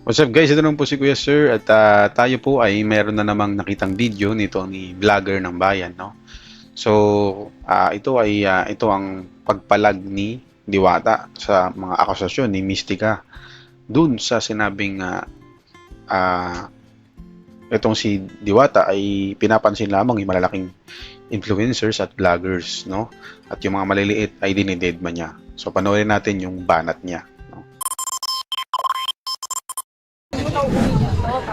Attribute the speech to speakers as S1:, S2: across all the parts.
S1: What's up guys? Ito naman po si Kuya Sir at tayo po ay meron na namang nakitang video nito ni vlogger ng bayan, no? So, ito ang pagpalag ni Diwata sa mga akusasyon ni Mystica dun sa sinabing itong si Diwata ay pinapansin lamang yung malalaking influencers at vloggers, no? At yung mga maliliit ay dinidedma niya. So, panoorin natin yung banat niya.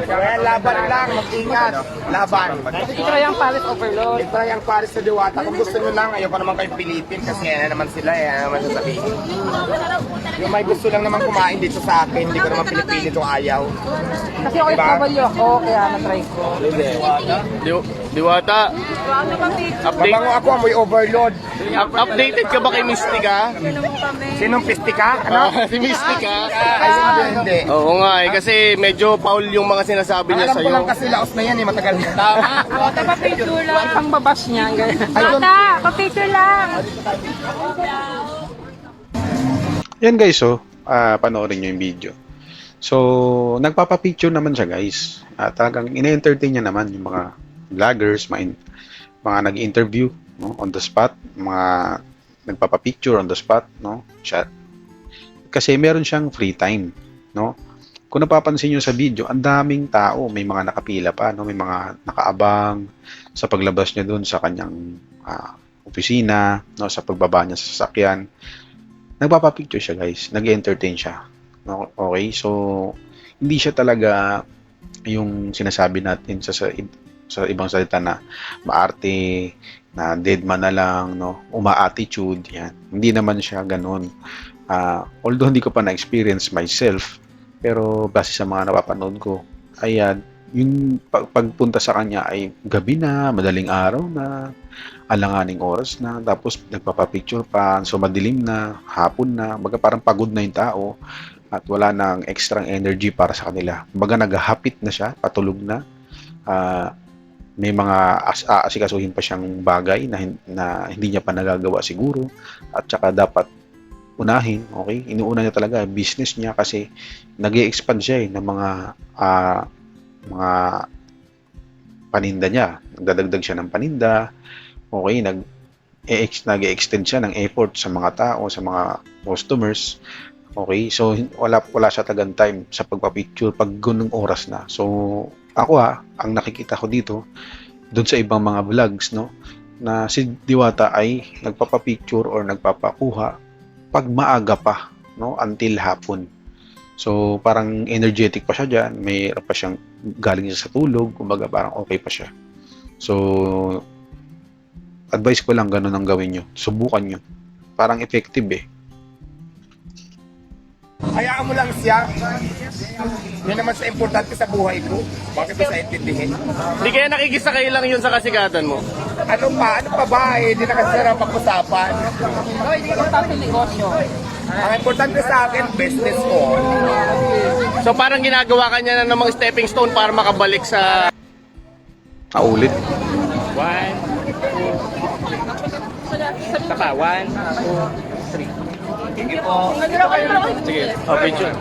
S2: Kaya laban lang, mag-ingat. Laban.
S3: Ito yung Paris Overload.
S2: Ito lang yung Paris sa Diwata. Kung gusto nyo lang, ayoko naman kayong pilitin kasi yan naman sila, yan naman sasabihin. Yung may gusto lang naman kumain dito sa akin, hindi ko naman pinipili itong ayaw.
S3: Kasi ako FW ako, kaya na-try ko.
S4: Diwata,
S2: Mabango ako, amoy overload.
S4: updated ka ba kay Mystica?
S2: Sinong pistika? Ano?
S4: Si Mystica?
S2: Ay, hindi.
S4: Oo nga eh, kasi medyo foul yung mga sinasabi niya
S2: Alam ko
S4: sa'yo.
S2: lang kasi laos na yan eh, matagal na.
S3: Pa-picture lang. Pang babash niya.
S2: Ayun.
S3: Pa-picture lang.
S1: Yan guys, panoorin nyo yung video. So, nagpapapicture naman siya guys. Talagang ina-entertain niya naman yung mga vloggers, mga nag-interview, no, on the spot, mga nagpapapicture on the spot, no, siya. Kasi meron siyang free time, no. Kung napapansin niyo sa video, ang daming tao, may mga nakapila pa, no, may mga nakaabang sa paglabas niya doon sa kanyang opisina, no, sa pagbaba niya sa sasakyan. Nagpapapicture siya guys, nag-entertain siya. No? Okay, so hindi siya talaga yung sinasabi natin sa ibang salita na maarte, na deadman na lang, no? Uma-attitude, yan. Hindi naman siya ganun. Although hindi ko pa na-experience myself, pero base sa mga napapanood ko, ayan, yung pagpunta sa kanya ay gabi na, madaling araw na, alanganing oras na, tapos nagpapapicture pa, so madilim na, hapon na, baga parang pagod na yung tao, at wala nang extra energy para sa kanila. Baga naghahapit na siya, patulog na, may mga aasikasuhin pa siyang bagay na hindi niya pa nagagawa siguro, at saka dapat unahin, okay? Inuuna niya talaga business niya kasi nag-i-expand siya ng mga paninda niya. Nagdadagdag siya ng paninda, okay? Nag-i-extend siya ng effort sa mga tao, sa mga customers. Okay? So wala siya talagang time sa pagpa-picture pag ganung oras na. So ako ang nakikita ko dito doon sa ibang mga vlogs, no, na si Diwata ay nagpapa-picture or nagpapakuha pag maaga pa, no, until hapon. So parang energetic pa siya diyan, may pa siyang galing siya sa tulog, kumbaga parang okay pa siya. So advice ko lang ganun ang gawin niyo. Subukan niyo. Parang effective eh.
S2: Hayaan mo lang siya. Yan naman sa importante sa buhay ko. Bakit ba sa intindihin?
S4: Hindi kaya nakikisakay lang yun sa kasikatan mo.
S2: Ano pa ba eh, hindi na kasi sarap pag-usapan.
S3: No, hindi ko tapos negosyo.
S2: Ang importante sa akin, business ko.
S4: So parang ginagawa ka niya na ng mga stepping stone para makabalik sa...
S1: Naulit.
S4: One, two, saka one, two, three. Sige po. Sige, picture.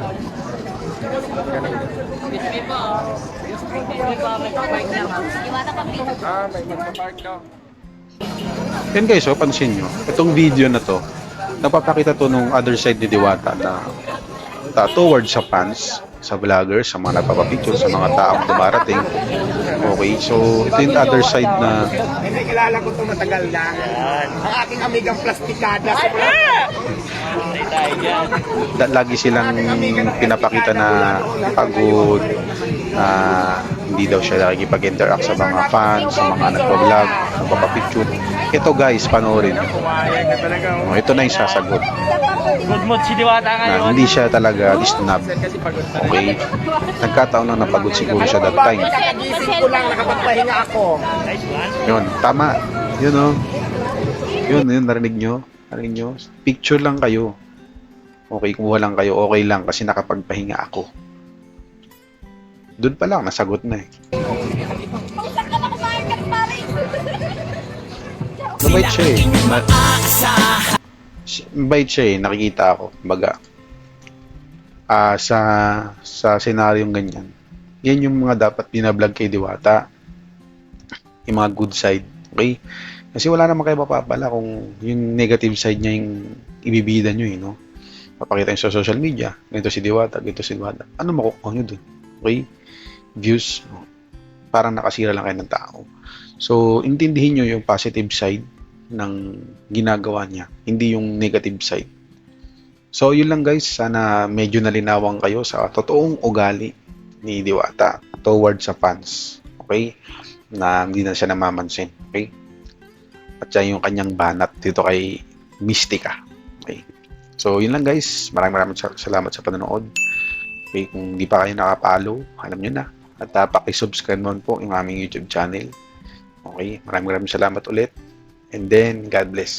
S1: Yan guys, pansin nyo. Itong video na to, napapakita to nung other side ni Diwata na towards sa fans, sa vloggers, sa mga nagpapapicture, sa mga taong dumarating. Okay, so ito yung other side na
S2: Hindi kilala ko ito matagal na. Ang aking amigang plastikada.
S1: lagi silang pinapakita na pagod, na hindi daw siya nakikipag-interact sa mga fans, sa mga nagpa-vlog, nagpapapicture. Ito guys, panoorin. Ito na yung sasagot.
S4: Good mood si Diwata
S1: Na
S4: ngayon.
S1: hindi siya talaga disnab. Okay? Nagkataon na napagod siguro siya that time.
S2: Kakagising ko lang, nakapagpahinga ako.
S1: Yun, tama. Yun o. Yun, narinig nyo? Narinig nyo? Picture lang kayo. Okay, kumuha lang kayo. Okay lang kasi nakapagpahinga ako. Doon pa lang, nasagot na eh. Mabait siya eh. Mabait siya eh, nakikita ako. Baga, sa senaryong ganyan, yan yung mga dapat binablog kay Diwata. Yung mga good side. Okay? Kasi wala naman kayo mapapala kung yung negative side niya yung ibibida nyo, no? Papakita nyo sa social media. Ganito si Diwata, ganito si Diwata. Ano makukuha nyo dun? Okay? Views. No? Parang nakasira lang kayo ng tao. So, intindihin nyo yung positive side ng ginagawa niya. Hindi yung negative side. So, yun lang guys. Sana medyo nalinawan kayo sa totoong ugali ni Diwata towards sa fans. Okay? Na hindi na siya namamansin. Okay? At siya yung kanyang banat dito kay Mystica. Okay? So, yun lang guys. Maraming salamat sa panonood. Okay? Kung di pa kayo nakapollow, alam nyo na. At pakisubscribe naman po yung aming YouTube channel. Okay? Maraming salamat ulit. And then, God bless.